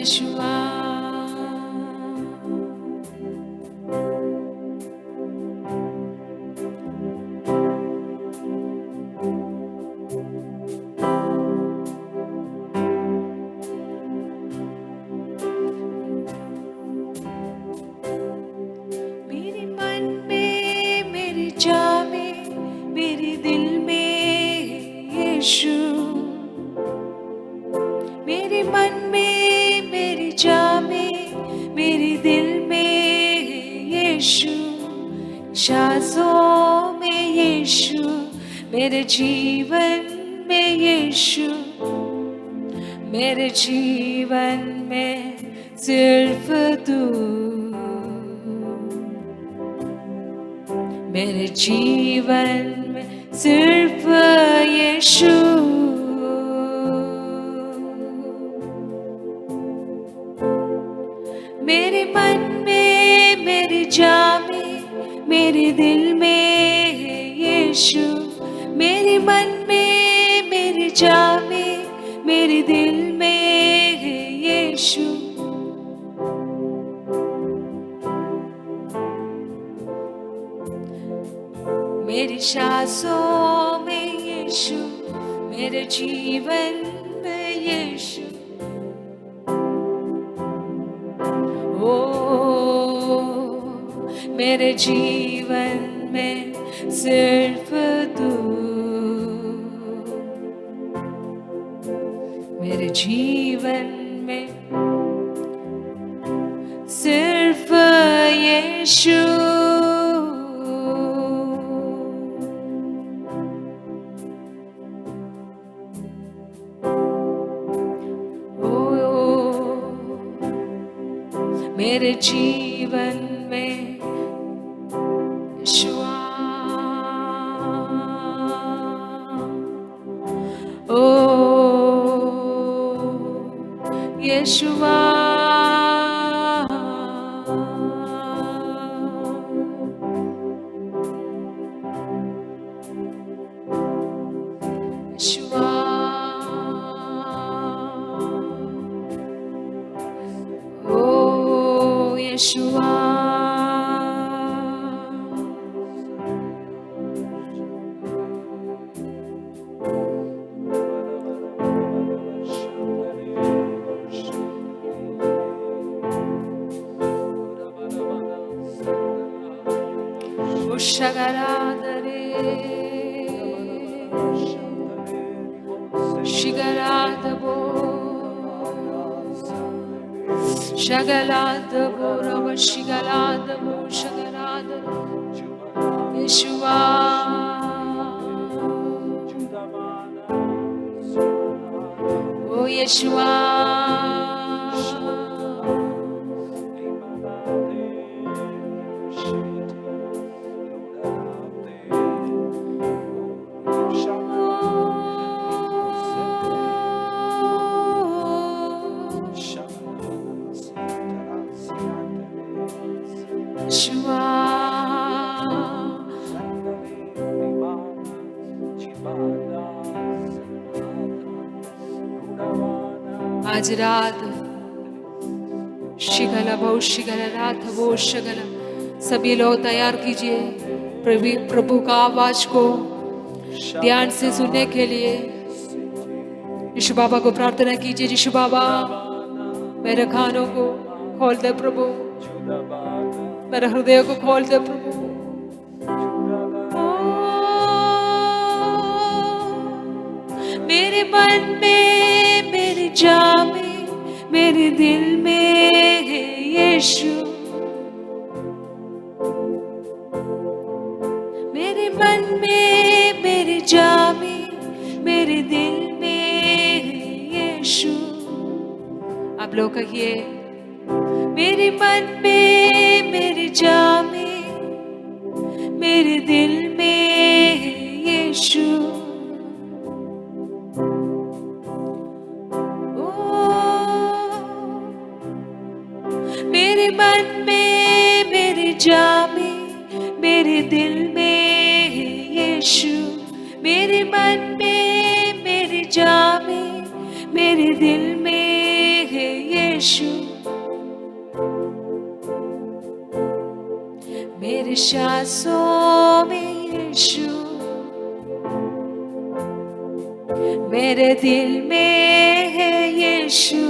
यीशुआ मेरे मन में मेरी जान में मेरे दिल में यीशु मेरे मन में मेरी जान में मेरे दिल में यीशु सांसों में यीशु मेरे जीवन में यीशु मेरे जीवन में सिर्फ तू मेरे जीवन में सिर्फ यीशु मेरे मन में मेरी जान में मेरे दिल में यीशु मेरे मन में मेरी जान में मेरे दिल में यीशु मेरी सांसों में यीशु मेरे जीवन में यीशु ओ मेरे जीवन में सिर्फ तू मेरे जीवन में सिर्फ यीशु मेरे जीवन में यीशुआ ओ यीशुआ यीशुआ यीशुआ Shagaradare Shigaradabo Shagaladabo Rava Shigaladabo Shagaradabo Yeshua Oh Yeshua आज रात शिगला बहु शिगला रात वो शिगला सभी लोग तैयार कीजिए प्रभु का आवाज को ध्यान से सुनने के लिए यीशु बाबा को प्रार्थना कीजिए यीशु बाबा मेरे कानों को खोल दे प्रभु मेरे हृदय को खोल दे प्रभु मेरे मन में मेरी जान में मेरे दिल में है यीशु मेरे मन में मेरी जान में मेरे दिल में है यीशु आप लोग कहिए मेरे मन में मेरी जान में मेरे दिल में है यीशु मेरे मन में मेरी जान में मेरे दिल में है यीशु मेरे मन में मेरी जान में मेरे दिल में है यीशु, मेरे सांसों में यीशु, मेरे दिल में है यीशु,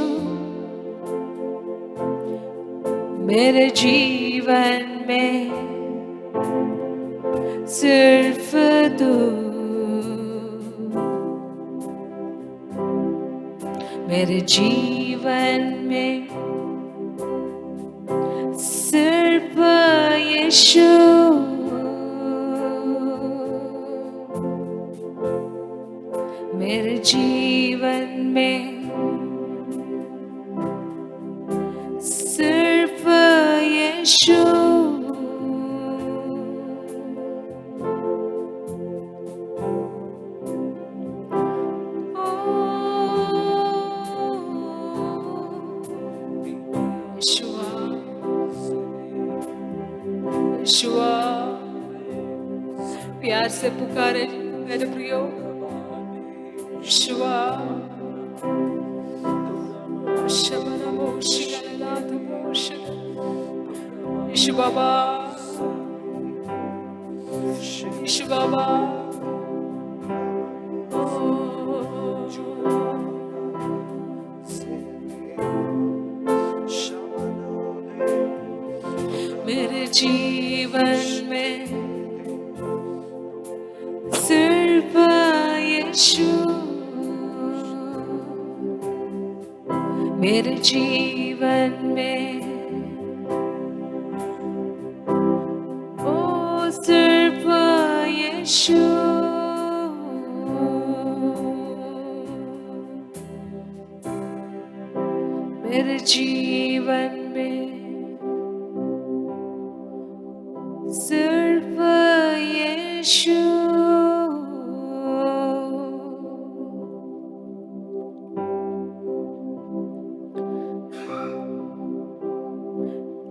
मेरे जीवन में सिर्फ तू, मेरे जीवन में सिर्फ यीशु, मेरे जीवन में सिर्फ यीशु, यीशुआ, प्यार से पुकारे मेरे प्रियो, यीशुआ, यीशु बाबा, यीशु बाबा, मेरे जीवन में सिर्फ यीशु, मेरे जीवन में ओ सिर्फ यीशु, मेरे जीवन में सिर्फ यीशु,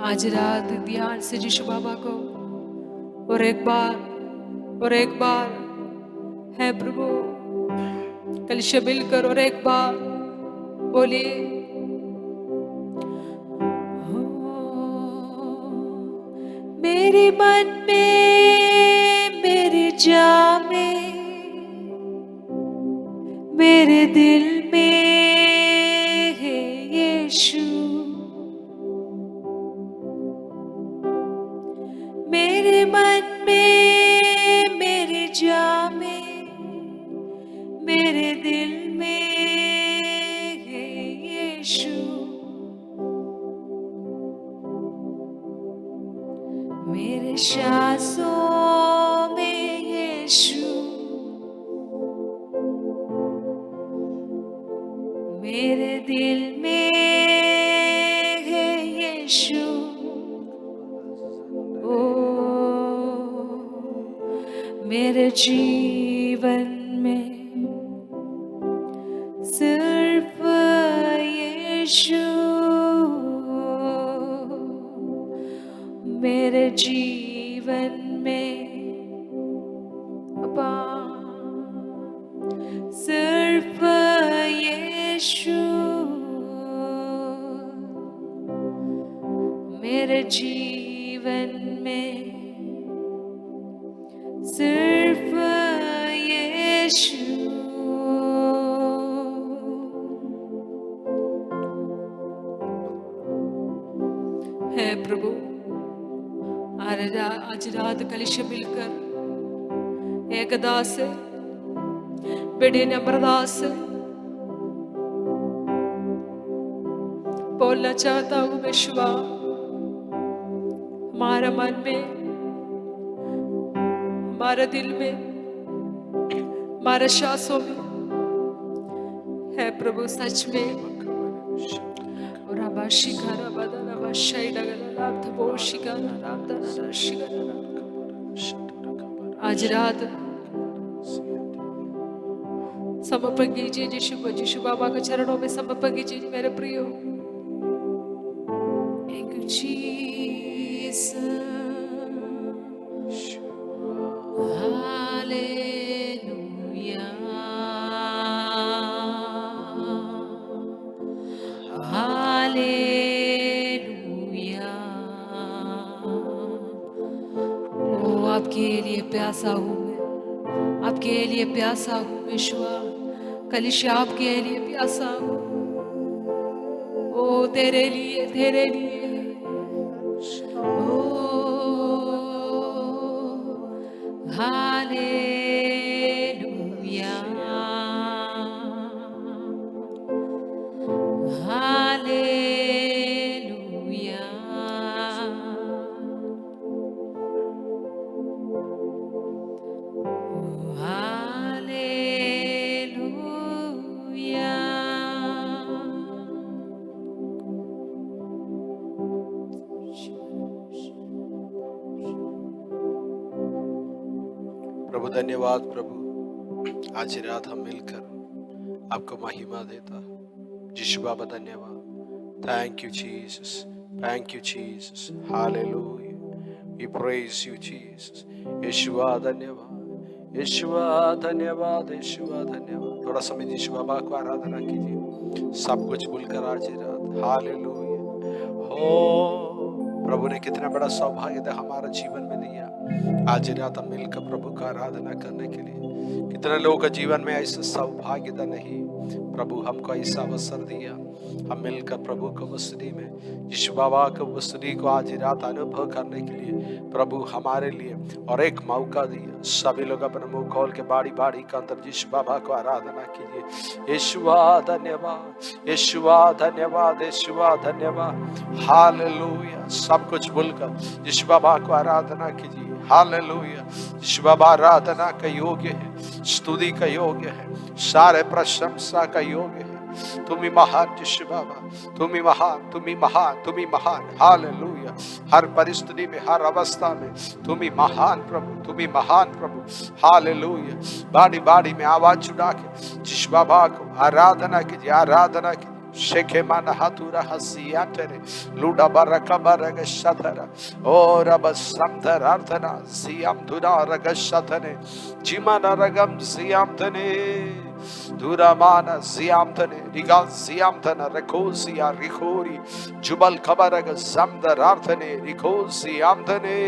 आज रात ध्यान से यीशु बाबा को और एक बार है प्रभु कलिशा मिलकर और एक बार बोलिए, मेरे मन में मेरे जा में मेरे दिल में है यीशु, मेरे मन में मेरे जा में मेरे दिल में है यीशु, मेरे सांसों में यीशु, मेरे दिल में है यीशु, ओ मेरे जीवन में सिर्फ यीशु, मेरे जीवन में अब्बा सिर्फ यीशु, मेरे जीवन में सिर्फ यीशु, है प्रभु। आज रात कलिशा मिलकर एक दास बड़े नम्रदास बोलना चाहता हूँ मैं शिवा, हमारा मन में, हमारा दिल में, हमारे सांसों में है प्रभु सच में। आज रात समर्पण कीजिए यीशु बाबा के चरणों में समर्पण कीजिए मेरे प्रियो। Thank you, Jesus. Hallelujah. Hallelujah. प्यासा हूँ, मैं आपके लिए प्यासा हूँ यीशुआ। कलीसिया आपके लिए प्यासा हूँ, ओ तेरे लिए, तेरे लिए। ओ हालेलुया, हालेलुया। प्रभु धन्यवाद प्रभु, आज ही रात हम मिलकर आपको महिमा देता। यीशु बाबा धन्यवाद। Thank you Jesus, thank you Jesus, hallelujah, we praise you Jesus. Yeshua धन्यवाद, यीशुआ धन्यवाद, यीशुआ धन्यवाद। थोड़ा समय यीशु बाबा को आराधना कीजिए, सब कुछ भूलकर आज ही रात। हालेलुया। हो प्रभु ने कितना बड़ा सौभाग्य दिया हमारा जीवन में दिया। आज रात हम मिलकर प्रभु का आराधना करने के लिए, कितने लोगों का जीवन में ऐसा सौभाग्यता नहीं, प्रभु हमको ऐसा अवसर दिया। हम मिलकर प्रभु को वसती में, यीशु बाबा को वसती को आज रात अनुभव करने के लिए प्रभु हमारे लिए और एक मौका दिया। सभी लोग अपने मुंह खोल के बाड़ी बाड़ी का अंदर यीशु बाबा को आराधना कीजिए। यीशुआ धन्यवाद, यीशुआ धन्यवाद, यीशुआ धन्यवाद। हालेलुया। सब कुछ भूलकर यीशु बाबा को आराधना कीजिए। हालेलुया। यीशु बाबा आराधना का योग्य है, स्तुति का योग्य है, सारे प्रशंसा का योग्य है। तुम ही महान यीशु बाबा, तुम ही महान, तुम ही महान, तुम ही महान। हालेलुया। हर परिस्थिति में, हर अवस्था में तुम ही महान प्रभु, तुम ही महान प्रभु। हालेलुया। बाड़ी बाड़ी में आवाज उठा के यीशु बाबा को आराधना कीजिए, आराधना कीजिए। शेखे माना हाथुरा हसिया तेरे लूडा बरका बरग शतरा और अब समधर अर्थना सियाम धुरा रग शतने जिमना रगम सियाम तने धुरा माना सियाम तने रिगा सियाम तना रखो सिया रिखोरी जुबल खबरग समधर अर्थने रिखो सियाम तने।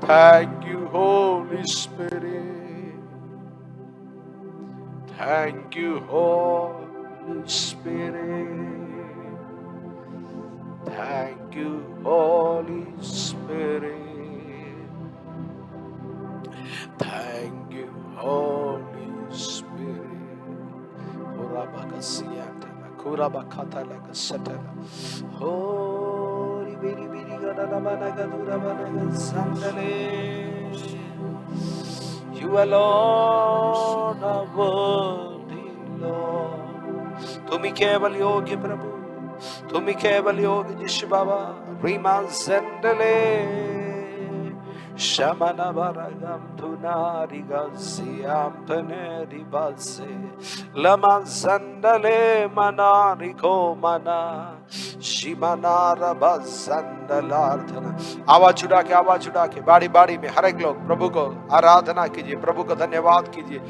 Thank you Holy Spirit, thank you Holy Spirit, thank you Holy Spirit, thank you Holy Spirit. Kurabaka siyatana, kurabakata laga satana. Holy biri biri gana namana gadura managa sandale. You alone are worthy, Lord. तुम ही केवल योग्य प्रभु, तुम ही केवल योग्य यीशु बाबा। रीमा ज़ंडले शमना बरगम धुनारी गज़ियाम तनेरी बाज़े लमा ज़ंडले मनारी को मना शिमना रबा ज़ंडलार्थना। आवाज उठा के बाड़ी बाड़ी में हर एक लोग प्रभु को आराधना कीजिए, प्रभु को धन्यवाद कीजिए।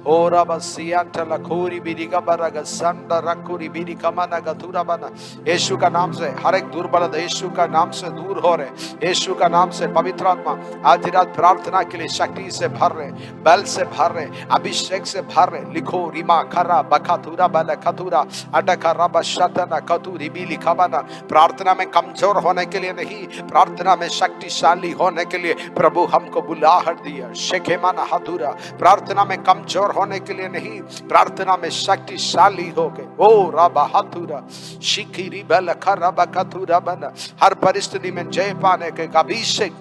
ओ रबा सियांटला खोरी बिरी का बरग संड रखुरी बिरी कमना गधुरा बना। यीशु का नाम से हर एक दुर्बलता यीशु का नाम से दूर हो रहे। यीशु का नाम से पवित्र आत्मा आज रात प्रार्थना के लिए शक्ति से भर रहे, बल से भर रहे, अभिषेक से भर रहे। लिखो रिमा खरा बखातुरा बल खतुरा अडका रब शतना कतुरी बिली खबना। प्रार्थना में कमजोर होने के लिए नहीं, प्रार्थना में शक्तिशाली होने के लिए प्रभु हमको बुलाहट दिया। शेखेमाना हदुरा। प्रार्थना में कमजोर होने के लिए नहीं, प्रार्थना में शक्तिशाली हो गए। ओ रबा हतुरा शिखिरी बल खरा बखतुरा बना। हर परिस्थिति में जय पाने के अभिषेक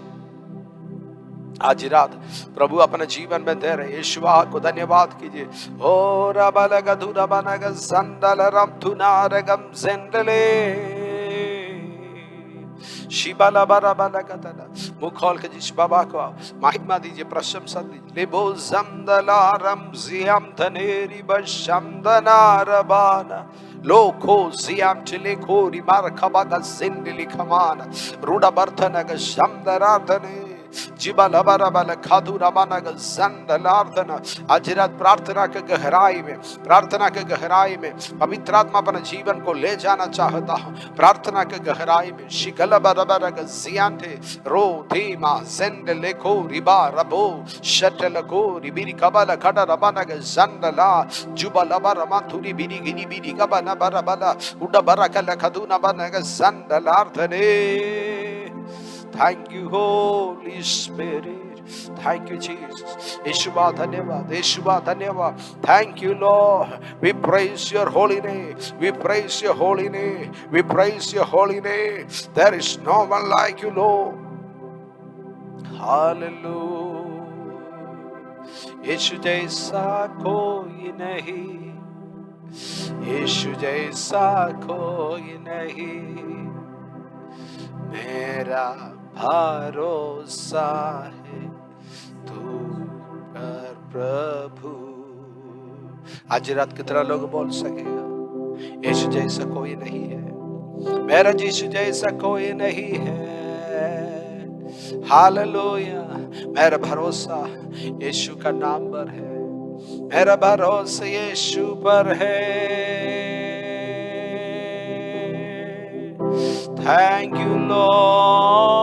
आज रात प्रभु अपने जीवन में दे रहे। यीशुआ को धन्यवाद कीजिए। ओ रबल गधुरा बनग संदल रम तुनारगम ज़ेंडले शिबाला बारा बाला कतना। मुख खोल के यीशु बाबा को महिमा दीजिए, प्रशंसा दीजिए। लेबो ज़ंदलारम ज़ियाम तनेरी बशंदनारबाना लोको ज़ियाम चिले खोरी मार खबागा ज़िंदली खमाना रूडा बर्थनग शंदराधने जिबल बरबल खादू रबानग जंडलार्दन। आज रात प्रार्थना के गहराई में, प्रार्थना के गहराई में पवित्र आत्मा अपने जीवन को ले जाना चाहता हूँ। प्रार्थना के गहराई में शिकल बरबरग जियांते रो धीमा जेंड लेको रिबा रबो शटल को रिबिरी कबल खड़ा रबानग जंडला जुबल बरमा थुरी बिरी गिनी बिरी कबल बरबला उड़ा बरकल खदूना बनग जंडलार्दने। Thank you, Holy Spirit. Thank you, Jesus. Yeshua, धन्यवाद, Yeshua, धन्यवाद. Thank you, Lord. We praise your holy name. We praise your holy name. We praise your holy name. There is no one like you, Lord. Hallelujah. यीशु जैसा कोई नहीं, यीशु जैसा कोई नहीं, मेरा भरोसा है तू पर प्रभु। आज रात कितना लोग बोल सकेगा यीशु जैसा कोई नहीं है, मेरा यीशु जैसा कोई नहीं है। हालेलुया। मेरा भरोसा यीशु का नाम पर है, मेरा भरोसा यीशु पर है। Thank you, Lord.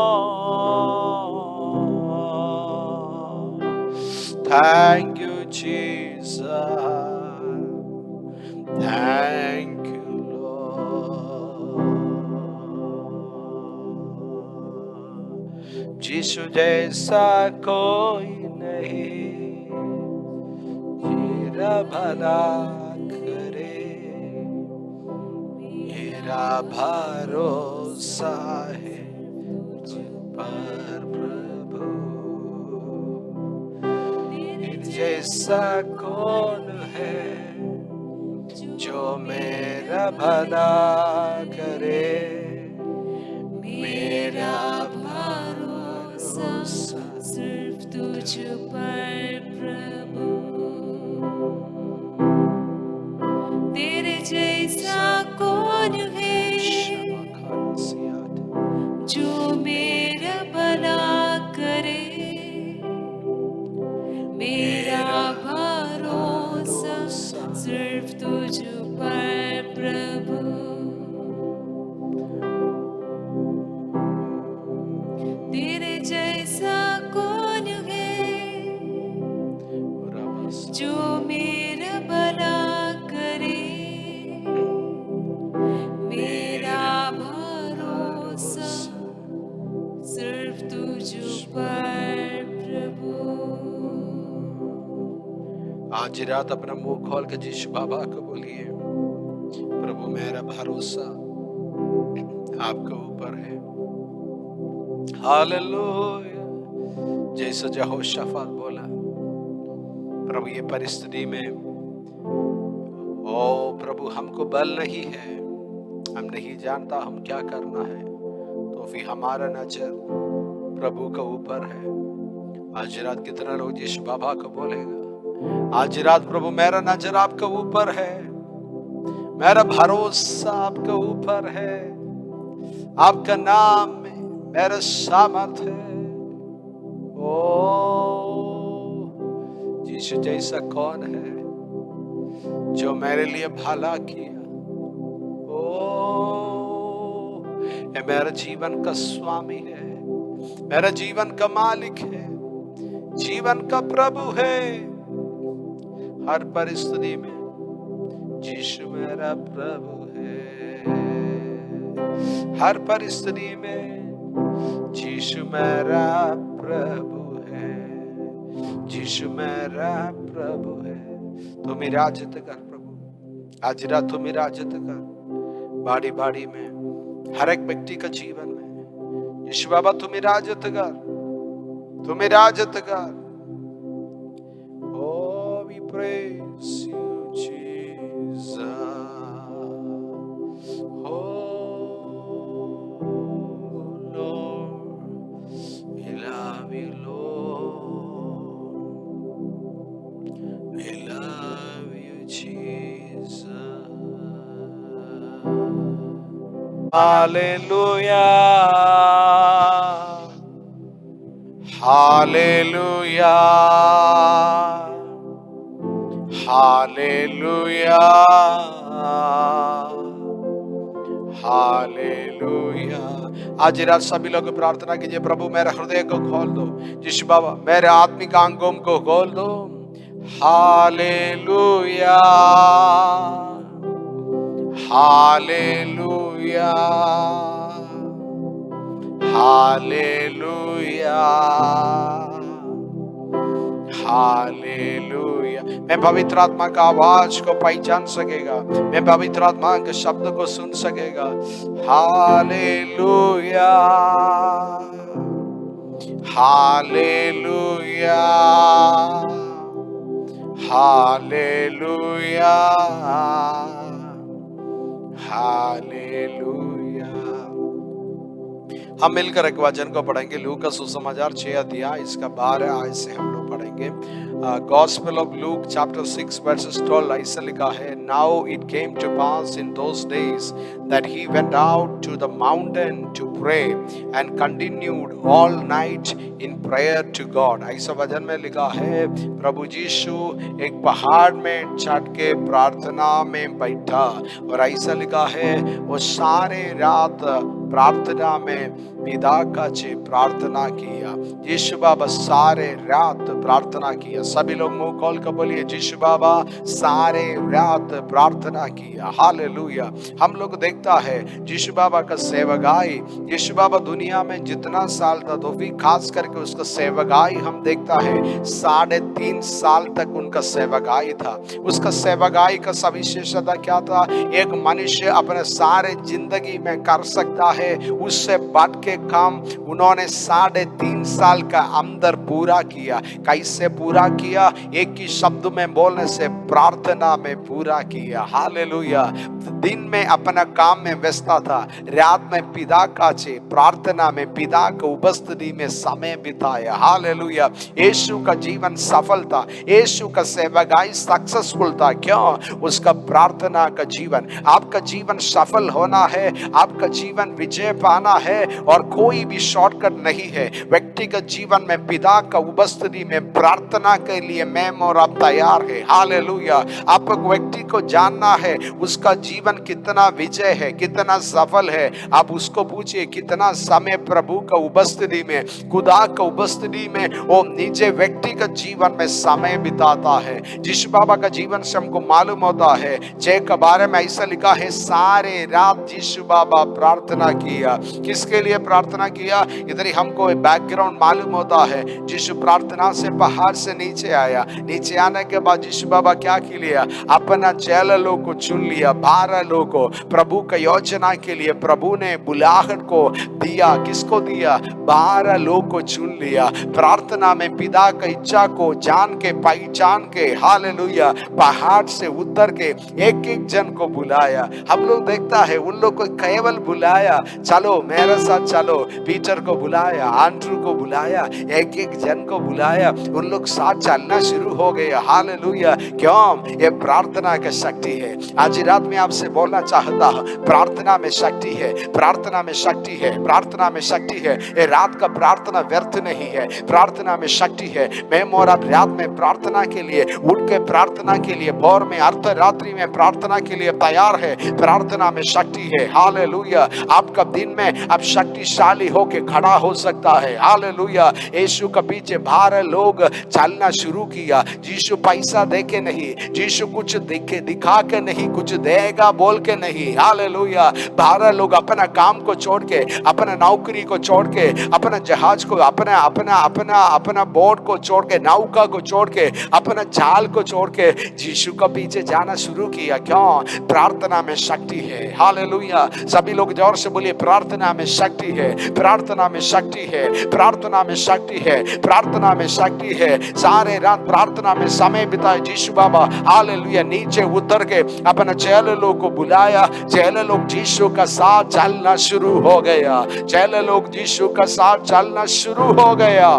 Thank you, Jesus. Thank you, Lord. यीशु जैसा कोई नहीं, मेरा भला करे, मेरा भरोसा है तुझ पर प्रभु। तेरे जैसा कौन है जो मेरा भला करे, मेरा भरोसा सिर्फ तुझ पर प्रभु। तेरे जैसा कौन है जो मेरा भला करे, मेरा भरोसा सिर्फ तुझ पर प्रभु। तेरे जैसा कौन है जो मेरा भला करे, मेरा भरोसा सिर्फ तुझ पर प्रभु। आज रात अपना मुंह खोल के यीशु बाबा को बोलिए, प्रभु मेरा भरोसा आपके ऊपर है। हालेलुया। जैसा यहोशाफात बोला, प्रभु ये परिस्थिति में ओ प्रभु हमको बल नहीं है, हम नहीं जानता हम क्या करना है, तो फिर हमारा नजर प्रभु के ऊपर है। आज रात कितना लोग यीशु बाबा को बोलेगा, आज रात प्रभु मेरा नजर आपके ऊपर है, मेरा भरोसा आपके ऊपर है, आपका नाम में मेरा सामर्थ है। ओ यीशु जैसा कौन है जो मेरे लिए भला किया। ओ ये मेरा जीवन का स्वामी है, मेरा जीवन का मालिक है, जीवन का प्रभु है। हर परिस्थिति में यीशु मेरा प्रभु है, हर परिस्थिति में यीशु मेरा प्रभु है, यीशु मेरा प्रभु है। तुम राजत कर प्रभु, आज रात तुम राजत कर बाड़ी बाड़ी में, हर एक व्यक्ति का जीवन में। यीशु बाबा तुम राजत कर, तुम राजत कर। Oh, we praise you, Jesus. Oh Lord, we love you, Lord. We love you, Jesus. Hallelujah. Hallelujah, hallelujah, hallelujah. आज रात सभी लोग प्रार्थना कीजिए, प्रभु मेरे हृदय को खोल दो, यीशु बाबा मेरे आत्मिक अंगों को खोल दो। Hallelujah, hallelujah, hallelujah, hallelujah. मैं पवित्र आत्मा का आवाज को पहचान सकेगा, मैं पवित्र आत्मा के शब्द को सुन सकेगा। Hallelujah, hallelujah, hallelujah, hallelujah. हम मिलकर एक वचन को पढ़ेंगे, लूक का सुसमाचार 6 अध्याय इसका 12 आयत से हम लोग पढ़ेंगे। Gospel of Luke chapter 6 verses 12 ऐसा लिखा है, now it came to pass in those days that he went out to the mountain to pray and continued all night in prayer to God। ऐसा वचन में लिखा है, प्रभु यीशु एक पहाड़ में चढ़ के प्रार्थना में बैठा, और ऐसा लिखा है वो सारे रात प्रार्थना में पिता का चे प्रार्थना किया। यीशु बाबा सारे रात प्रार्थना किया। सभी लोग मुंह खोल कर बोलिए, यीशु बाबा सारे रात प्रार्थना किया। हालेलुया। हम लोग देखता है यीशु बाबा का सेवकाई, यीशु बाबा दुनिया में जितना साल था तो भी खास करके उसका सेवकाई हम देखता है 3.5 साल तक उनका सेवकाई था। उसका सेवकाई का सविशेषता क्या था? एक मनुष्य अपने सारे जिंदगी में कर सकता है उससे बढ़ के काम उन्होंने 3.5 साल का अंदर पूरा किया। कैसे पूरा किया? एक ही शब्द में बोलने से, प्रार्थना में पूरा किया। हालेलुया। दिन में अपना काम में व्यस्त था, रात में पिता का चे प्रार्थना में पिता की उपस्थिति में समय बिताया। हालेलुया। यीशु का जीवन सफल था, यीशु का सेवकाई सक्सेसफुल था। क्यों? उसका प्रार्थना का जीवन। आपका जीवन सफल होना है, आपका जीवन विजय पाना है, और कोई भी शॉर्टकट नहीं है। व्यक्तिगत जीवन में पिता का उपस्थिति में प्रार्थना के लिए मैं और आप तैयार है। हालेलुया। आप व्यक्ति को जानना है उसका जीवन कितना विजय है, कितना सफल है। आप उसको पूछिए कितना समय प्रभु का उपस्थिति में, खुदा का उपस्थिति में वो निजे व्यक्तिगत जीवन में समय बिताता है। यीशु बाबा का जीवन से हमको मालूम होता है, 6 के बारे में ऐसा लिखा है, सारे रात यीशु बाबा प्रार्थना किया। किसके लिए प्रार्थना किया? इधर ही हमको बैकग्राउंड मालूम होता है। यीशु प्रार्थना से पहाड़ से नीचे आया। नीचे आने के बाद यीशु बाबा क्या किया? अपना 11 लोग को चुन लिया, 12 लोग को प्रभु का योजना के लिए प्रभु ने बुलाहट को दिया। किसको दिया? 12 लोग को चुन लिया। प्रार्थना में पिता का इच्छा को जान के, पहचान के, हालेलुया, पहाड़ से उतर के एक एक जन को बुलाया। हम लोग देखता है उन लोग को केवल बुलाया, चलो मेरे साथ चलो। पीटर को बुलाया, आंड्रू को बुलाया, एक एक जन को बुलाया, उन लोग साथ चलना शुरू हो गए। हालेलुया। क्यों? ये प्रार्थना की शक्ति है। आज रात में आपसे बोलना चाहता हूं, प्रार्थना में शक्ति है, प्रार्थना में शक्ति है, प्रार्थना में शक्ति है। ये रात का प्रार्थना व्यर्थ नहीं है, प्रार्थना में शक्ति है। मैं और आप रात में प्रार्थना के लिए उठ के प्रार्थना के लिए, भोर में अर्धरात्रि में प्रार्थना के लिए तैयार है। प्रार्थना में शक्ति है। हालेलुया। आपका दिन में अब शक्तिशाली होके खड़ा हो सकता है। हालेलुया। यीशु के पीछे 12 लोग चलना शुरू किया। यीशु पैसा दे के नहीं, यीशु कुछ दिखा के नहीं, कुछ देगा बोल के नहीं। हालेलुया। 12 लोग अपना काम को छोड़ के, अपना नौकरी को छोड़ के, अपना जहाज को, अपना बोट को छोड़ के, नौका को छोड़ के, अपना जाल को छोड़ के यीशु के पीछे जाना शुरू किया। क्यों? प्रार्थना में शक्ति है। हालेलुया। सभी लोग जोर से बोलिए, प्रार्थना में शक्ति है, प्रार्थना में शक्ति है, प्रार्थना में शक्ति है, प्रार्थना में शक्ति है। सारे रात प्रार्थना में समय बिताए यीशु बाबा। हालेलुया। नीचे उतर के अपना 11 लोग को बुलाया। 11 लोग यीशु का साथ चलना शुरू हो गया। 11 लोग यीशु का साथ चलना शुरू हो गया।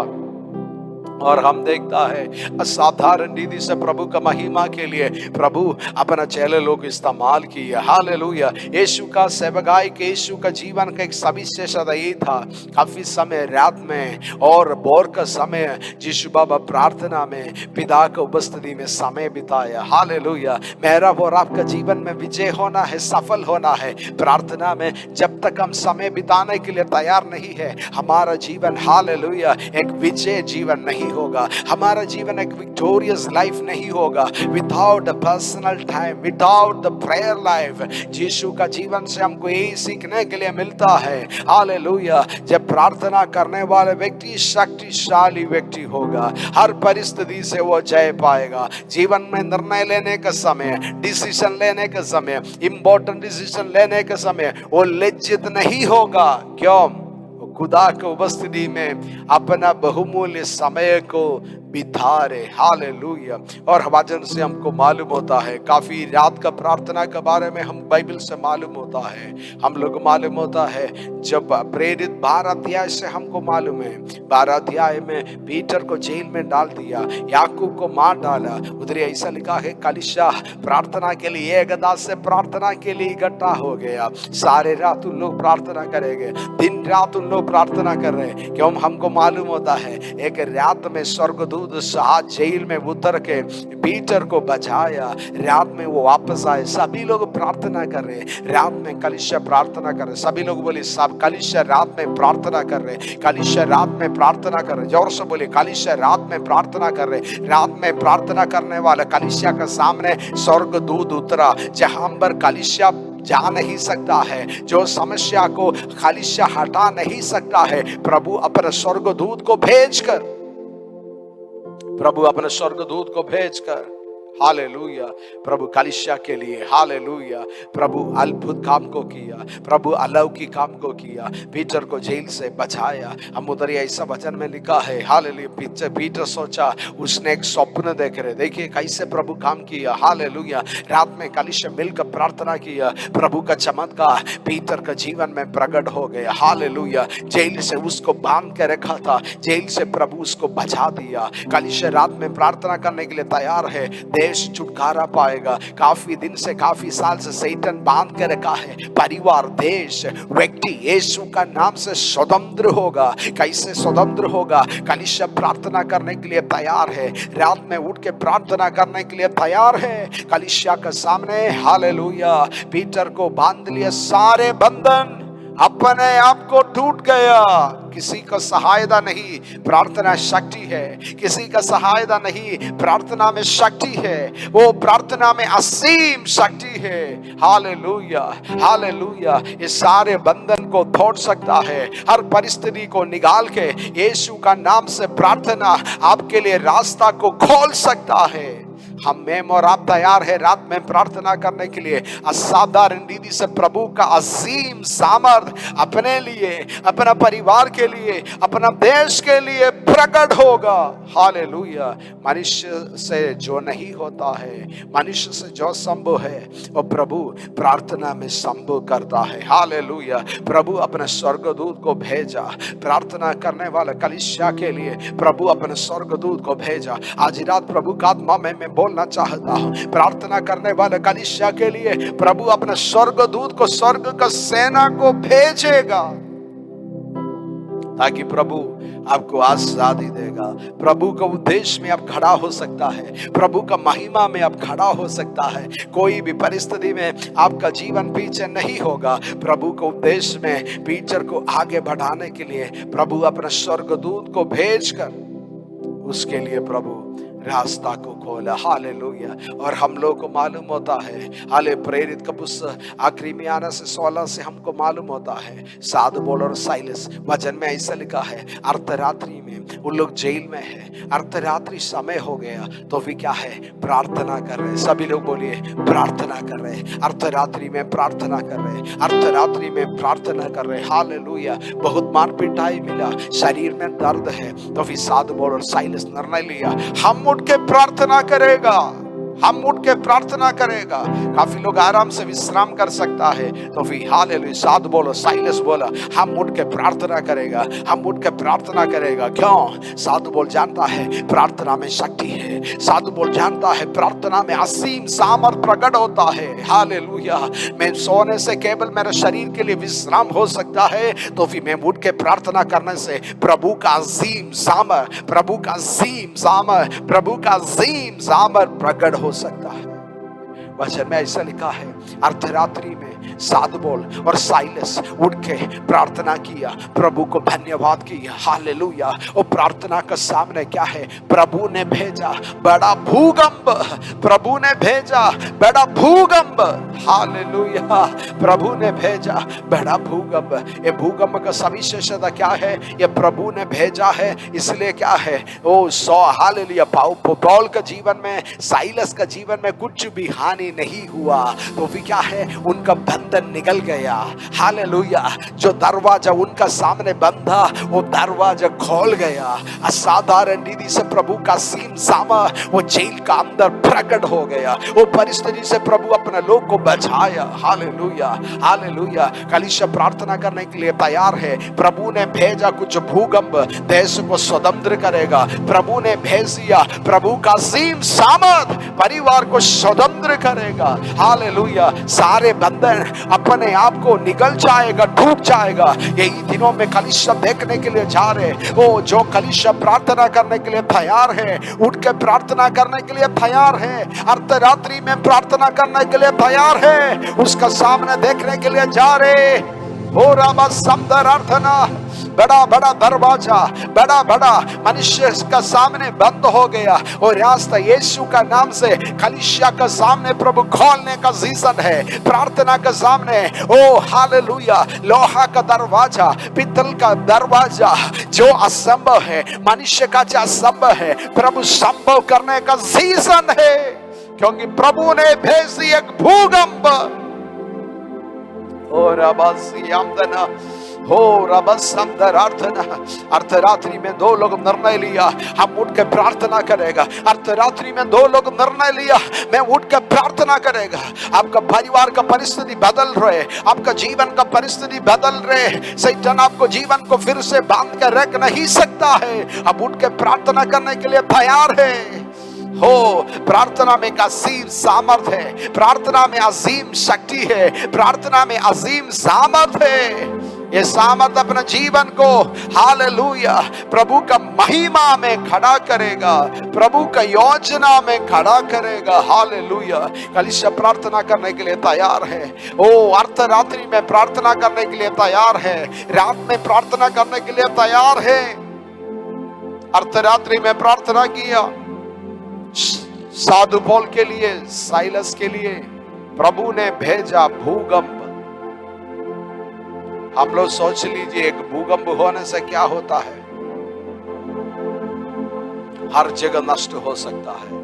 और हम देखता है असाधारण रीति से प्रभु का महिमा के लिए प्रभु अपना चेले लोग इस्तेमाल किए। हालेलुया। यीशु का सेवकाई के यीशु का जीवन का एक सविशेषता ये था, काफी समय रात में और भोर का समय यीशु बाबा प्रार्थना में पिता की उपस्थिति में समय बिताया। हालेलुया। मेरा और आपका जीवन में विजय होना है, सफल होना है प्रार्थना में। जब तक हम समय बिताने के लिए तैयार नहीं है, हमारा जीवन हालेलुया एक विजय जीवन नहीं होगा, हमारा जीवन एक विक्टोरियस लाइफ नहीं होगा without the personal time, without the prayer life. Yeshu का जीवन से हमको यही सीखने के लिए मिलता है। हालेलुया। जब प्रार्थना करने वाले व्यक्ति शक्तिशाली व्यक्ति होगा, हर परिस्थिति से वो जय पाएगा। जीवन में निर्णय लेने का समय, डिसीजन लेने का समय, इंपॉर्टेंट डिसीजन लेने का समय वो लज्जित नहीं होगा। क्यों? खुदा की उपस्थिति में अपना बहुमूल्य समय को बिता रहे। हालेलुया। और वचन से हमको मालूम होता है, काफी रात का प्रार्थना के बारे में हम बाइबल से मालूम होता है, हम लोग मालूम होता है। जब प्रेरित 12 अध्याय से हमको मालूम है, 12 अध्याय में पीटर को जेल में डाल दिया, याकूब को मार डाला। उधर ऐसा लिखा है कलीसिया प्रार्थना के लिए एकदा से प्रार्थना के लिए इकट्ठा हो गया। सारे रात उन लोग प्रार्थना करेंगे, दिन रात उन लोग प्रार्थना कर रहे हैं। क्यों? हमको मालूम होता है एक रात में स्वर्गदूत साहब जेल में उतर के पीटर को बचाया। रात में वो वापस आए, सभी लोग प्रार्थना कर रहे, रात में कलीसिया प्रार्थना कर रहे। सभी लोग बोले सब कलीसिया रात में प्रार्थना कर रहे, कलीसिया रात में प्रार्थना कर रहे। जोर से बोले कलीसिया रात में प्रार्थना कर रहे। रात में प्रार्थना करने वाला कलीसिया के सामने स्वर्गदूत उतरा, जहां पर कलीसिया जा नहीं सकता है, जो समस्या को कलीसिया हटा नहीं सकता है, प्रभु अपने स्वर्गदूत को भेजकर, प्रभु अपने स्वर्गदूत को भेजकर हालेलुया प्रभु कलीसिया के लिए हालेलुया प्रभु अद्भुत काम को किया, प्रभु अलौकिक काम को किया, पीटर को जेल से बचाया। हम उधर ऐसा वचन में लिखा है हालेलुया। पीटर सोचा, उसने एक स्वप्न देख रहे, देखिए कैसे प्रभु काम किया। हालेलुया। रात में कलीसिया मिलकर प्रार्थना किया, प्रभु का चमत्कार पीटर का जीवन में प्रकट हो गया। हालेलुया। जेल से उसको बांध के रखा था, जेल से प्रभु उसको बचा दिया। कलीसिया रात में प्रार्थना करने के लिए तैयार है, देश छुटकारा पाएगा। काफी दिन से, काफी साल से शैतान बांध के रखा है, परिवार, देश, व्यक्ति यीशु का नाम से स्वतंत्र होगा। कैसे स्वतंत्र होगा? कलीसिया प्रार्थना करने के लिए तैयार है, रात में उठ के प्रार्थना करने के लिए तैयार है। कलीसिया के सामने हालेलुया पीटर को बांध लिया, सारे बंधन अपने आप को टूट गया। किसी का सहायता नहीं, प्रार्थना शक्ति है। किसी का सहायता नहीं, प्रार्थना में शक्ति है। वो प्रार्थना में असीम शक्ति है। Hallelujah hallelujah. ये सारे बंधन को तोड़ सकता है, हर परिस्थिति को निकाल के यीशु का नाम से प्रार्थना आपके लिए रास्ता को खोल सकता है। हम और आप तैयार है रात में प्रार्थना करने के लिए। असाधारण रीति से प्रभु का असीम सामर्थ अपने लिए, अपना परिवार के लिए, अपना देश के लिए प्रकट होगा। हालेलुया। मनुष्य से जो नहीं होता है, मनुष्य से जो संभव है, वो प्रभु प्रार्थना में संभव करता है। हालेलुया। प्रभु अपने स्वर्गदूत को भेजा प्रार्थना करने वाला कलीसिया के लिए। प्रभु अपने स्वर्गदूत को भेजा। आज रात प्रभु का आत्मा में बोलना चाहता हूं, प्रार्थना करने वाले कलीसिया के लिए प्रभु अपने स्वर्गदूत को, स्वर्ग का सेना को भेजेगा, ताकि प्रभु आपको आजादी देगा। प्रभु का उद्देश्य में आप खड़ा हो सकता है, प्रभु का महिमा में आप खड़ा हो सकता है। कोई भी परिस्थिति में आपका जीवन पीछे नहीं होगा। प्रभु के उद्देश्य में पीटर को आगे बढ़ाने के लिए प्रभु अपने स्वर्गदूत को भेजकर उसके लिए प्रभु रास्ता को खोला। हालेलुया। और हम लोग को मालूम होता है, हाले प्रेरित का पुस्तक आखिरी में आना से 16 से हमको मालूम होता है, साध पौल और साइलस वचन में ऐसा लिखा है, अर्धरात्रि में उन लोग जेल में है, अर्धरात्रि समय हो गया तो भी क्या है, प्रार्थना कर रहे। सभी लोग बोलिए प्रार्थना कर रहे, अर्धरात्रि में प्रार्थना कर रहे, अर्धरात्रि में प्रार्थना कर रहे। हालेलुया। बहुत मार पिटाई मिला, शरीर में दर्द है, तो फिर साध पौल और साइलस निर्णय लिया, हम उठ के प्रार्थना करेगा। हम उठ के प्रार्थना करेगा। काफी लोग आराम से विश्राम कर सकता है, तो फिर हालेलुया साथ बोलो, साइलस बोला हम उठ के प्रार्थना करेगा, हम उठ के प्रार्थना करेगा। क्यों? साधु बोल जानता है प्रार्थना में शक्ति है, साधु बोल जानता है प्रार्थना में असीम सामर्थ प्रकट होता है। हालेलुया। मैं सोने से केवल मेरे शरीर के लिए विश्राम हो सकता है, तो फिर मैं उठ के प्रार्थना करने से प्रभु का अजीम सामर्थ, प्रभु का अजीम सामर्थ, प्रभु का अजीम सामर्थ प्रकट हो सकता है। वचन में ऐसा लिखा है, अर्धरात्रि में सादबोल और साइलस उठ के प्रार्थना किया, प्रभु को धन्यवाद किया। हालेलुया। और प्रार्थना का सामने क्या है? प्रभु ने भेजा बड़ा भूकंप, प्रभु ने भेजा बड़ा भूकंप। हालेलुया। प्रभु ने भेजा बड़ा भूकंप। ये भूकंप का सविशेषता क्या है? ये प्रभु ने भेजा है, इसलिए क्या है? ओ सौ हालेलुया। पौल का जीवन में, साइलस का जीवन में कुछ भी हानि नहीं हुआ, तो फिर क्या है? उनका बंधन निकल गया। हालेलुया। जो दरवाजा उनका सामने बंधा, वो दरवाजा खोल गया। असाधारण रीति से प्रभु का सीम सामा वो जेल का अंदर प्रकट हो गया। वो परिस्थिति से प्रभु अपने लोग को बचाया। हालेलुया। हालेलुया। कलीसिया प्रार्थना करने के लिए तैयार है। प्रभु ने भेजा कुछ भूकंप देश को स्वतंत्र करेगा। प्रभु ने भेज दिया प्रभु का सीम सामर्थ परिवार को स्वतंत्र करेगा। हालेलुया। सारे बंधन अपने आप को निकल जाएगा, टूट जाएगा। यही दिनों में कलीसिया देखने के लिए जा रहे। वो जो कलीसिया प्रार्थना करने के लिए तैयार है, उठ के प्रार्थना करने के लिए तैयार है, अर्धरात्रि में प्रार्थना करने के लिए तैयार है, उसका सामने देखने के लिए जा रहे। हो रामा समदर अर्थना बड़ा बड़ा दरवाजा, बड़ा बड़ा मनुष्य का सामने बंद हो गया और रास्ता यीशु का नाम से कलीसिया का सामने प्रभु खोलने का सीजन है। प्रार्थना का सामने ओ हालेलुया लोहा का दरवाजा, पित्तल का दरवाजा जो असंभव है, मनुष्य का जो असंभव है, प्रभु संभव करने का सीजन है, क्योंकि प्रभु ने भेज दी एक भूकंप। और अबासियामदना हो रबसंदर अर्थना। अर्धरात्रि में दो लोग निर्णय लिया, हम उठ के प्रार्थना करेगा। अर्धरात्रि में दो लोग निर्णय लिया, मैं उठ के प्रार्थना करेगा। आपका परिवार का परिस्थिति बदल रहे, आपका जीवन का परिस्थिति बदल रहे, शैतान आपको जीवन को फिर से बांध के रख नहीं सकता है। अब उठ के प्रार्थना करने के लिए तैयार है। हो प्रार्थना में असीम सामर्थ है, प्रार्थना में अजीम शक्ति है, प्रार्थना में अजीम सामर्थ है। ये सामर्थ अपने जीवन को हालेलुया प्रभु का महिमा में खड़ा करेगा, प्रभु का योजना में खड़ा करेगा। हालेलुया। कलीसिया प्रार्थना करने के लिए तैयार है। ओ अर्धरात्रि में प्रार्थना करने के लिए तैयार है, रात में प्रार्थना करने के लिए तैयार है। अर्धरात्रि में प्रार्थना किया साधु पौल के लिए, साइलस के लिए प्रभु ने भेजा भूकंप। हम लोग सोच लीजिए एक भूकंप होने से क्या होता है? हर जगह नष्ट हो सकता है।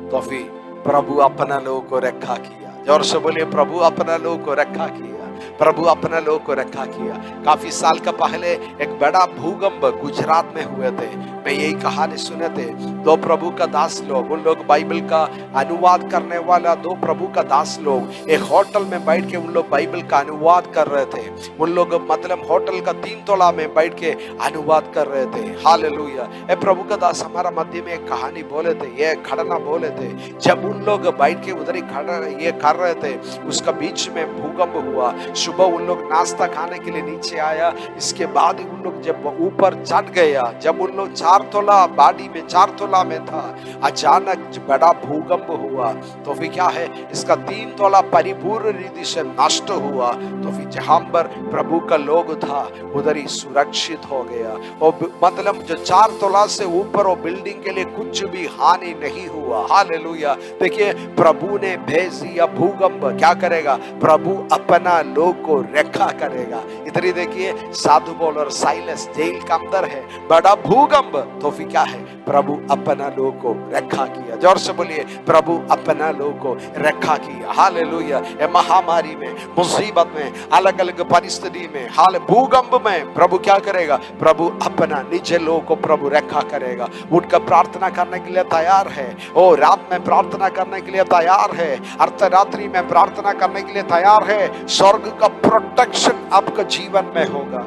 तो फिर प्रभु अपना लोगों को रखा किया। जोर से बोलिए, प्रभु अपना लोगों को रखा किया, प्रभु अपना लोगों को रखा किया। काफी साल का पहले एक बड़ा भूकंप गुजरात में हुए थे। मैं यही कहानी सुने थे। दो प्रभु का दास लोग, उन लोग बाइबल का अनुवाद करने वाला दो प्रभु का दास लोग एक होटल में बैठ के उन लोग बाइबल का अनुवाद कर रहे थे। उन लोग मतलब होटल का 3 तोला में बैठ के अनुवाद कर रहे थे। हालेलुया। ए प्रभु का दास हमारा मध्य में एक कहानी बोले थे, ये खड़ना बोले थे। जब उन लोग बैठ के उधर ही खड़ा ये कर रहे थे, उसका बीच में भूकंप हुआ। सुबह उन लोग नाश्ता खाने के लिए नीचे आया। इसके बाद उन लोग जब ऊपर चढ़ गया, जब उन लोग 4 तोला बाड़ी में 4 तोला में था, अचानक बड़ा भूकंप हुआ। तो फिर क्या है, इसका 3 तोला परिपूर्ण रीति से नष्ट हुआ। तो फिर जहां पर प्रभु का लोग था उधर ही सुरक्षित हो गया। और मतलब जो 4 तोला से ऊपर वो बिल्डिंग के लिए कुछ भी हानि नहीं हुआ। हालेलुया। देखिए प्रभु ने भेज दिया भूकंप, क्या करेगा? प्रभु अपना लोग को रखा करेगा। इधर ही देखिए साधु पौल और साइलस जेल के अंदर है, बड़ा भूकंप। तो फिर क्या है? प्रभु अपना लोग को रखा किया। जोर से बोलिए, प्रभु अपना लोग को रखा किया। हालेलुया। ये महामारी में, मुसीबत में, अलग अलग परिस्थिति में, हाल भूकंप में प्रभु क्या करेगा? प्रभु अपना निज लोग को प्रभु रखा करेगा। उठकर प्रार्थना करने के लिए तैयार है। ओ रात में प्रार्थना करने के लिए तैयार है। अर्धरात्रि में प्रार्थना करने के लिए तैयार है। स्वर्ग का प्रोटेक्शन आपका जीवन में होगा।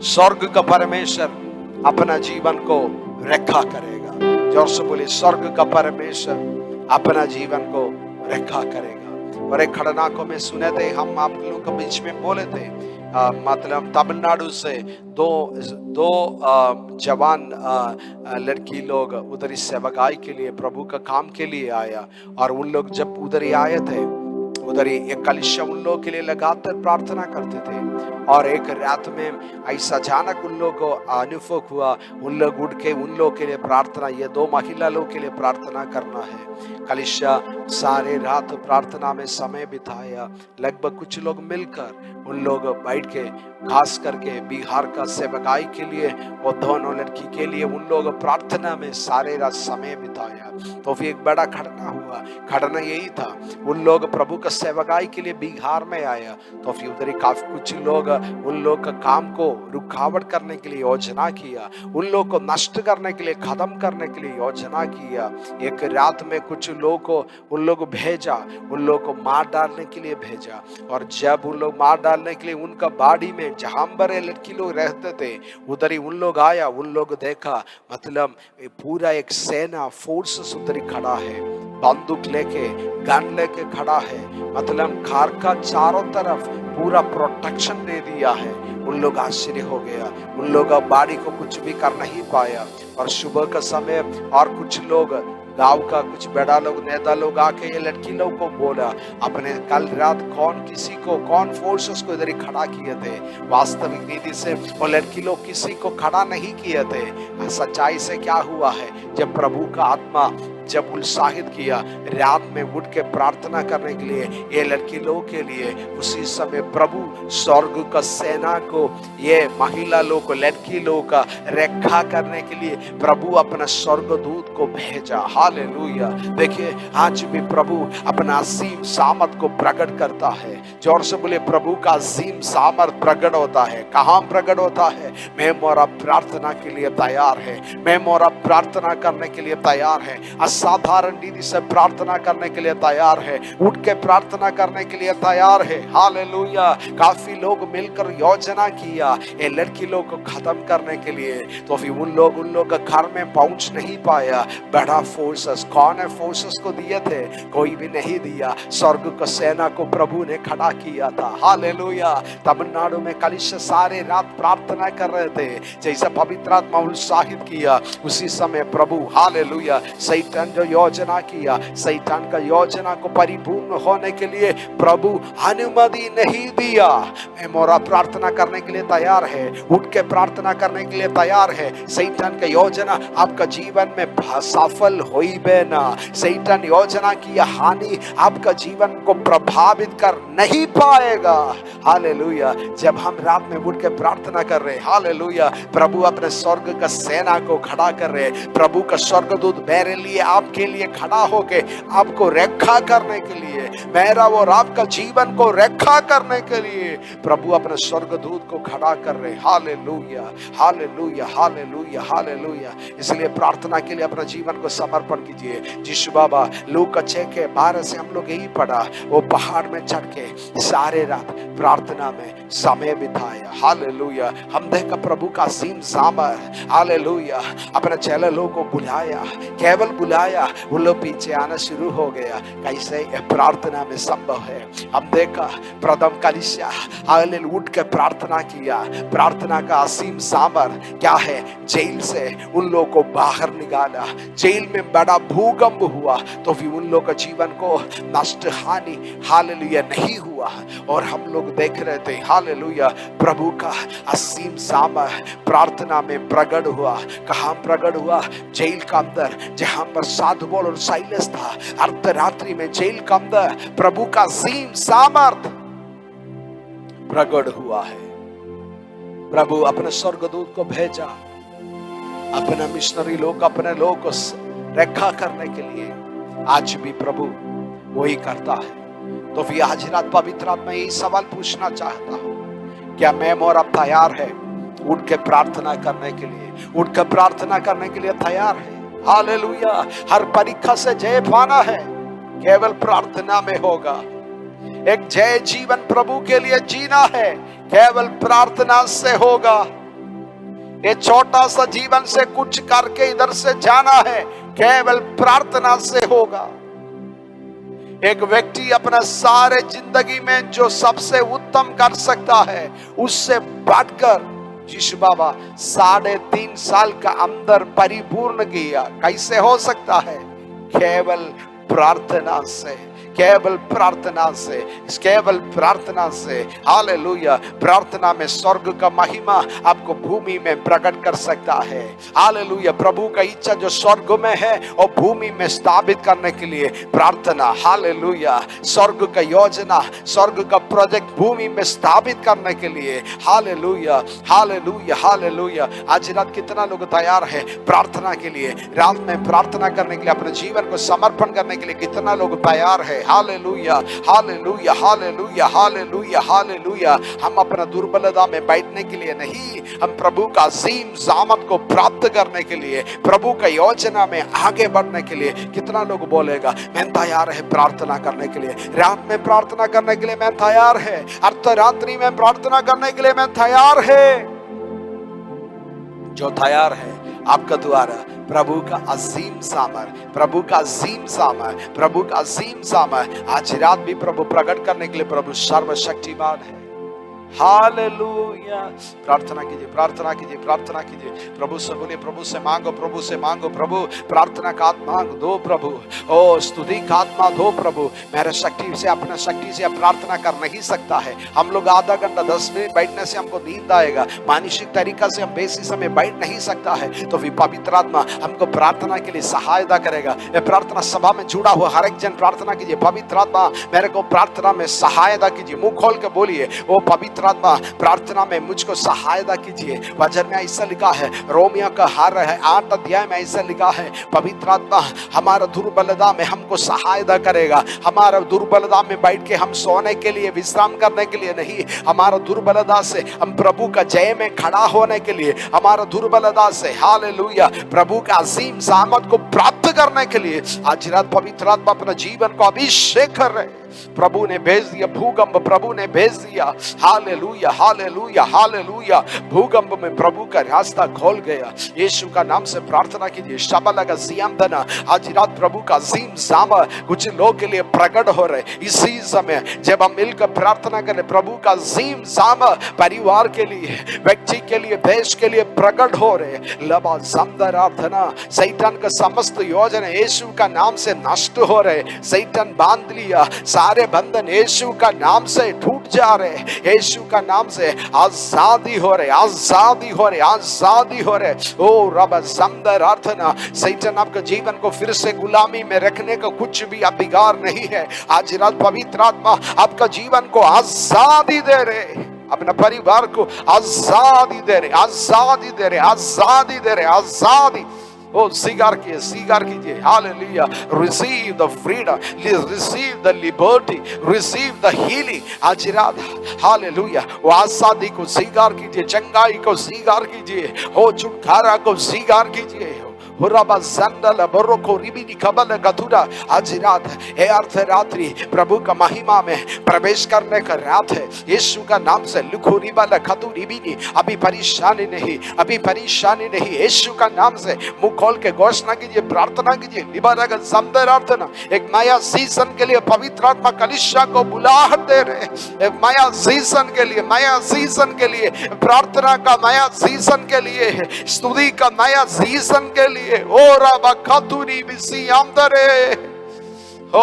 स्वर्ग का परमेश्वर अपना जीवन को रखा करेगा। जोर से बोलिए, स्वर्ग का परमेश्वर अपना जीवन को रखा करेगा। और एक घटना को मैं सुने थे, हम आप लोगों के बीच में बोले थे। मतलब तमिलनाडु से दो जवान लड़की लोग उधर इस सेवकाई के लिए, प्रभु का काम के लिए आया। और उन लोग जब उधर ही आए थे, उधर ही एक कलिशा उन लोगों के लिए लगाकर प्रार्थना करते थे। और एक रात में ऐसा अचानक उन लोगों को अनुभव हुआ, उन लोग उठ के उन लोगों के लिए प्रार्थना, ये 2 महिला लोग के लिए प्रार्थना करना है। कलिशा सारे रात प्रार्थना में समय बिताया। लगभग कुछ लोग मिलकर उन लोग बैठ के, खास करके बिहार का सेवकाई के लिए और दोनों लड़की के लिए उन लोग प्रार्थना में सारे रात समय बिताया। तो फिर एक बड़ा घटना हुआ। घटना यही था, उन लोग प्रभु का सेवकाई के लिए बिहार में आया। तो फिर उधर ही काफी कुछ लोग उन लोग का काम को रुकावट करने के लिए योजना किया, उन लोग को नष्ट करने के लिए, खत्म करने के लिए योजना किया। एक रात में कुछ लोग को उन लोग भेजा, उन लोग को मार डालने के लिए भेजा। और जब उन लोग मार डालने के लिए उनका बाड़ी में जहां पर लड़की लोग रहते थे उधर ही उन लोग आया। उन लोग देखा, मतलब पूरा एक सेना फोर्स उधर ही खड़ा है, बंदूक लेके, गन लेके खड़ा है। मतलब घर का चारों तरफ पूरा प्रोटेक्शन दे दिया है। उन लोग आश्चर्य हो गया। उन लोग बाड़ी को कुछ भी कर नहीं पाया। और सुबह का समय और कुछ लोग गांव का कुछ बड़ा लोग, नेता लोग आके ये लड़की लोग को बोला, अपने कल रात कौन फोर्सेस को इधर ही खड़ा किए थे। वास्तविक नीति से वो लड़की लोग किसी को खड़ा नहीं किए थे। सच्चाई से क्या हुआ है, जब प्रभु का आत्मा जब उत्साहित किया रात में उठ के प्रार्थना करने के लिए ये लड़की लोगों के लिए, उसी समय प्रभु स्वर्ग का सेना को, ये महिला लोग को, लड़की लोग का रक्षा करने के लिए प्रभु अपना स्वर्गदूत को भेजा। हालेलुया। देखिए, आज भी प्रभु अपना असीम सामर्थ को प्रकट करता है। जोर से बोले, प्रभु का असीम सामर्थ प्रकट होता है। कहाँ प्रकट होता है? मैं मोरा प्रार्थना के लिए तैयार है, मैं मोरा प्रार्थना करने के लिए तैयार है, साधारण रीति से प्रार्थना करने के लिए तैयार है, उठ के प्रार्थना करने के लिए तैयार है। हालेलुया। काफी लोग मिलकर योजना किया ये लड़की लोग को खत्म करने के लिए। तो फिर उन लोग घर में पहुंच नहीं पाया। बड़ा फोर्सेस, कौन है फोर्सेस को दिए थे? कोई भी नहीं दिया। स्वर्ग का सेना को प्रभु ने खड़ा किया था। हालेलुया। तमिलनाडु में कलिशा सारे रात प्रार्थना कर रहे थे। जैसा पवित्र आत्मा उत्साहित किया, उसी समय प्रभु, हालेलुया, शैतान जो योजना किया, शैतान का योजना को परिपूर्ण होने के लिए प्रभु अनुमति नहीं दिया। मैं मोरा प्रार्थना करने के लिए तैयार है, उठ के प्रार्थना करने के लिए तैयार है। शैतान का योजना आपका जीवन में सफल होई बेना। शैतान योजना की हानि आपका जीवन को प्रभावित कर नहीं पाएगा। हालेलुया। जब हम रात में उठ के प्रार्थना कर रहे, हालेलुया, प्रभु अपने स्वर्ग का सेना को खड़ा कर रहे। प्रभु का स्वर्गदूत मेरे लिए, आपके लिए खड़ा होके आपको रक्षा करने के लिए, मेरा और आपका जीवन को रक्षा करने के लिए प्रभु अपने स्वर्गदूत को खड़ा कर रहे। Hallelujah, hallelujah, hallelujah, hallelujah. इसलिए प्रार्थना के लिए अपना जीवन को समर्पण कीजिए। यीशु बाबा, लूका 6:12 से हम लोग यही पढ़ा, वो पहाड़ में चढ़ के सारे रात प्रार्थना में समय बिताया। हालेलुया। हम देखा प्रभु का असीम सामर्थ। हालेलुया। अपने चेले लोगों को बुलाया, केवल बुलाया, वो लोग पीछे आना शुरू हो गया। कैसे? प्रार्थना में संभव है। हम देखा प्रथम कलीसिया हालेलुया उठ के प्रार्थना किया। प्रार्थना का असीम सामर्थ क्या है? जेल से उन लोगों को बाहर निकाला। जेल में बड़ा भूकंप हुआ तो भी उन लोगों का जीवन को नष्ट हानि, हालेलुया, नहीं हुआ। और हम लोग देख रहे थे, हालेलुया, प्रभु का असीम सामर्थ प्रार्थना में प्रकट हुआ। कहाँ प्रकट हुआ? जेल का अंदर, जहां पर साधु पौल और साइलस था। अर्धरात्रि में जेल का अंदर प्रभु का असीम सामर्थ प्रकट हुआ है। प्रभु अपने स्वर्गदूत को भेजा अपने मिशनरी लोग, अपने लोग को रक्षा करने के लिए आज भी प्रभु वही करता है। तो फिर आज रात पवित्र आत्मा यही सवाल पूछना चाहता हूँ, क्या मैं और आप तैयार है उठ के प्रार्थना करने के लिए? उठ के प्रार्थना करने के लिए तैयार है? हालेलुया। हर परीक्षा से जय पाना है केवल प्रार्थना में होगा। एक जय जीवन प्रभु के लिए जीना है केवल प्रार्थना से होगा। ये छोटा सा जीवन से कुछ करके इधर से जाना है केवल प्रार्थना से होगा। एक व्यक्ति अपना सारे जिंदगी में जो सबसे उत्तम कर सकता है उससे बढ़कर यीशु बाबा 3.5 साल का अंदर परिपूर्ण किया। कैसे हो सकता है? केवल प्रार्थना से, केवल प्रार्थना से, केवल प्रार्थना से। हालेलुया। प्रार्थना में स्वर्ग का महिमा आपको भूमि में प्रकट कर सकता है। हालेलुया। प्रभु का इच्छा जो स्वर्ग में है और भूमि में स्थापित करने के लिए प्रार्थना। हालेलुया। स्वर्ग का योजना, स्वर्ग का प्रोजेक्ट भूमि में स्थापित करने के लिए। Hallelujah, hallelujah, hallelujah. आज रात कितना लोग तैयार है प्रार्थना के लिए? रात में प्रार्थना करने के लिए, अपने जीवन को समर्पण करने के लिए कितना लोग तैयार है? Hallelujah, hallelujah, hallelujah, hallelujah, hallelujah. हम अपना दुर्बलता में बैठने के लिए नहीं, हम प्रभु का असीम सामर्थ को प्राप्त करने के लिए, प्रभु का योजना में आगे बढ़ने के लिए कितना लोग बोलेगा मैं तैयार है प्रार्थना करने के लिए? रात में प्रार्थना करने के लिए मैं तैयार है, अर्धरात्रि में प्रार्थना करने के लिए मैं तैयार है। जो तैयार है आपका द्वारा प्रभु का असीम सामर्थ, प्रभु का असीम सामर्थ, प्रभु का असीम सामर्थ आज रात भी प्रभु प्रकट करने के लिए प्रभु सर्वशक्तिमान है। हालेलुया। प्रार्थना कीजिए, प्रार्थना कीजिए, प्रार्थना कीजिए। प्रभु से बोलिए, प्रभु से मांगो, प्रभु से मांगो। प्रभु प्रार्थना का आत्मा दो प्रभु, ओ स्तुति का आत्मा दो प्रभु। मेरे शक्ति से, अपने शक्ति से प्रार्थना कर नहीं सकता है। हम लोग आधा घंटा 10 मिनट बैठने से हमको नींद आएगा, मानसिक तरीका से हम बेसी समय बैठ नहीं सकता है। तो भी पवित्र आत्मा हमको प्रार्थना के लिए सहायता करेगा। प्रार्थना सभा में जुड़ा हुआ हर एक जन प्रार्थना कीजिए, पवित्र आत्मा मेरे को प्रार्थना में सहायता कीजिए। मुंह खोल के बोलिए, ओ पवित्र आत्मा प्रार्थना में मुझको सहायता कीजिए। वचन में ऐसा लिखा है, रोमियो का 8 अध्याय में ऐसा लिखा है, पवित्र आत्मा हमारा दुर्बलता में हमको सहायता करेगा। हमारा दुर्बलता में बैठ के हम सोने के लिए, विश्राम करने के लिए नहीं, हमारा दुर्बलता से हम प्रभु का जय में खड़ा होने के लिए, हमारा दुर्बलता से हालेलुया प्रभु का असीम सामर्थ को प्राप्त करने के लिए आज रात पवित्र आत्मा अपना जीवन को अभिषेक कर रहे। प्रभु ने भेज दिया भूकंप, प्रभु ने भेज दिया। Hallelujah, hallelujah, hallelujah. भूकंप में प्रभु का रास्ता खोल गया। यीशु का नाम से प्रार्थना कीजिए। शबलगा सियामदना आज रात प्रभु का असीम सामर्थ कुछ लोग के लिए प्रकट हो रहे। इसी समय जब हम मिलकर प्रार्थना करें, प्रभु का असीम सामर्थ परिवार के लिए, व्यक्ति के लिए, देश के लिए प्रकट हो रहे। लबा समदरार्थना शैतान का समस्त योजना यीशु का नाम से नष्ट हो रहे। शैतान बांध लिया, सारे बंधन यीशु का नाम से टूट जा रहे। यीशु का नाम से आजादी हो रहे, आजादी हो रहे, आजादी हो रहे। ओ रब समदरार्थना शैतान आपका जीवन को फिर से गुलामी में रखने का कुछ भी अधिकार नहीं है। आज रात पवित्र आत्मा आपका जीवन को आजादी दे रहे, अपना परिवार को आजादी दे रहे, आजादी दे रहे, आजादी दे रहे, आजादी। ओ स्वीकार कीजिए। Hallelujah. Receive the freedom, receive the liberty, receive the healing आज रात। हालेलुया। वो आजादी को स्वीकार कीजिए, चंगाई को स्वीकार कीजिए, हो छुटकारा को स्वीकार कीजिए। आज रात है अर्धरात्रि प्रभु का महिमा में प्रवेश करने का रात है। यीशु का नाम से अभी परेशानी नहीं, अभी परेशानी नहीं। यीशु का नाम से मुंह खोल के घोषणा कीजिए, प्रार्थना कीजिए। एक नया सीजन के लिए पवित्र आत्मा कलीसिया को बुलाहट दे रहे। एक नया सीजन के लिए, नया सीजन के लिए, प्रार्थना का नया सीजन के लिए, स्तुति का नया सीजन के लिए। ओ रबा खातूरी बिसी आमदरे। ओ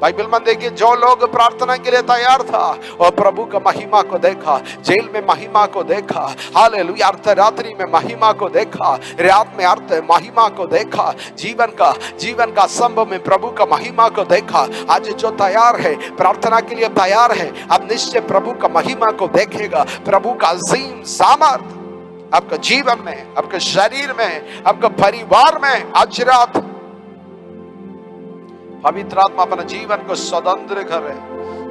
बाइबल में देखिए, जो लोग प्रार्थना के लिए तैयार था और प्रभु का महिमा को देखा, जेल में महिमा को देखा, हालेलुया अर्धरात्रि में महिमा को देखा, रात में अर्ध महिमा को देखा, जीवन का संभव में प्रभु का महिमा को देखा। आज जो तैयार है प्रार्थना के लिए तैयार है, अब निश्चय प्रभु का महिमा को देखेगा। प्रभु का अजीम सामर्थ आपका जीवन में, आपके शरीर में, आपका परिवार में आज रात पवित्र आत्मा अपना जीवन को स्वतंत्र करे।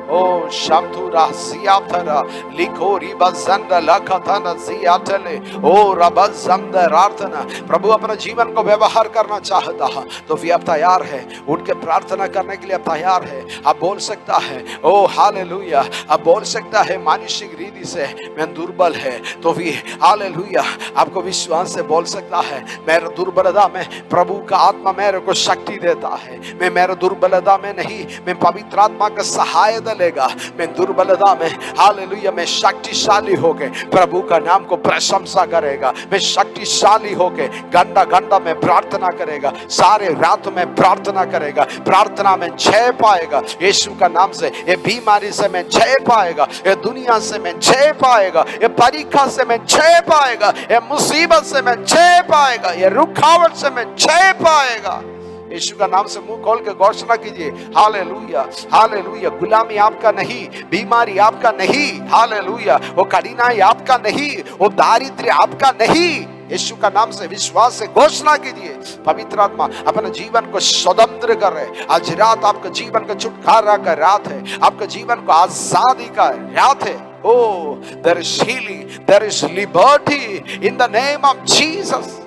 ओ शांतु रासियाथरा लिखो रिबजंद लखतन सियातले ओ रबजंद रार्थना। प्रभु अपना जीवन को व्यवहार करना चाहता है तो भी आप तैयार है, उठ के प्रार्थना करने के लिए आप तैयार है। आप बोल सकता है ओ हालेलुया, आप बोल सकता है मानसिक रीति से मैं दुर्बल है तो भी हालेलुया आपको विश्वास से बोल सकता है मेरे दुर्बलता में प्रभु का आत्मा मेरे को शक्ति देता है। मैं मेरे दुर्बलता में नहीं, मैं पवित्र आत्मा का सहायता लेगा। मैं दुर्बलता में हालेलुया मैं शक्तिशाली होके प्रभु का नाम को प्रशंसा करेगा। मैं शक्तिशाली होके घंटा घंटा में प्रार्थना करेगा, सारे रात में प्रार्थना करेगा, प्रार्थना में जय पाएगा। यीशु का नाम से ये बीमारी से मैं जय पाएगा, ये दुनिया से मैं जय पाएगा, ये परीक्षा से मैं जय पाएगा, ये मुसीबत से मैं जय पाएगा, ये रुकावट से मैं जय पाएगा। यीशु का नाम से मुंह खोल के घोषणा कीजिए हालेलुया हालेलुया। गुलामी आपका नहीं, बीमारी आपका नहीं, हालेलुया वो कठिनाई आपका नहीं, वो दारिद्र्य आपका नहीं। यीशु का नाम से विश्वास से घोषणा कीजिए पवित्र आत्मा अपने जीवन को स्वतंत्र कर रहे। आज रात आपका जीवन का छुटकारा का रात है, आपका जीवन को आजादी का रात है। Oh, there is healing, there is liberty in the name of Jesus.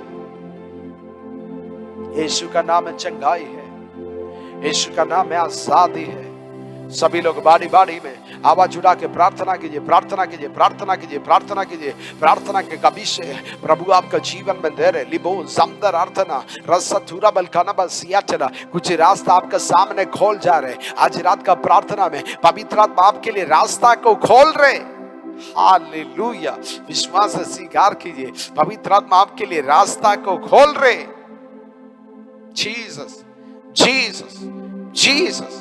यीशु का नाम है चंगाई है, यीशु का नाम है आजादी है। सभी लोग बारी बारी में आवाज उठा के प्रार्थना कीजिए, प्रार्थना कीजिए, प्रार्थना कीजिए, प्रार्थना कीजिए। प्रार्थना के कभी से प्रभु आपका जीवन में दे रहे लिबो जमदर अर्थना रसथुरा बलखाना बसिया चला कुछ रास्ता आपका सामने खोल जा रहे। आज रात का प्रार्थना में पवित्र आत्मा आपके लिए रास्ता को खोल रहे। हालेलुया, विश्वास से स्वीकार कीजिए पवित्र आत्मा आपके लिए रास्ता को खोल रहे। जीसस जीसस जीसस,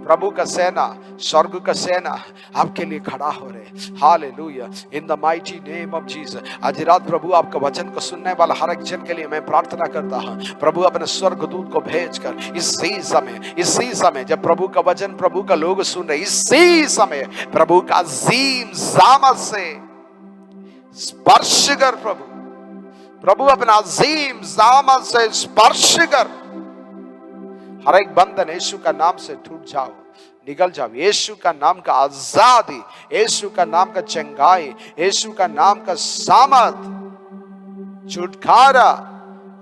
प्रभु का सेना, स्वर्ग का सेना आपके लिए खड़ा हो रहे। Hallelujah, in the mighty name of Jesus. आज रात प्रभु आपका वचन को सुनने वाला हर एक जन के लिए मैं प्रार्थना करता हूं, प्रभु अपने स्वर्गदूत को भेजकर इसी समय जब प्रभु का वचन प्रभु का लोग सुन रहे, इसी समय प्रभु का अजीम जामत से स्पर्श कर। प्रभु अपना अजीम जामत से स्पर्श कर। हर एक बंधन यीशु का नाम से टूट जाओ, निकल जाओ। यीशु का नाम का आजादी, यीशु का नाम का चंगाई, यीशु का नाम का सामर्थ, छुटकारा।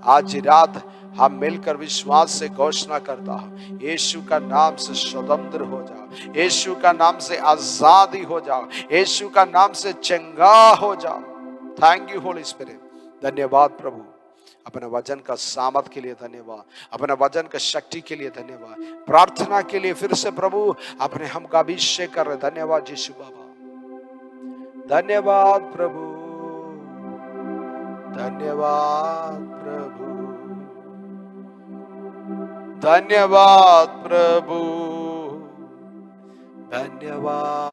आज रात हम मिलकर विश्वास से घोषणा करता हूं, यीशु का नाम से स्वतंत्र हो जाओ, यीशु का नाम से आजादी हो जाओ, यीशु का नाम से चंगा हो जाओ। Thank you Holi spirit. धन्यवाद प्रभु, अपने वचन का सामर्थ के लिए धन्यवाद, अपने वचन का शक्ति के लिए धन्यवाद, प्रार्थना के लिए फिर से प्रभु अपने हम का अभिषेक कर रहे। धन्यवाद यीशु बाबा, धन्यवाद प्रभु, धन्यवाद प्रभु, धन्यवाद प्रभु, धन्यवाद।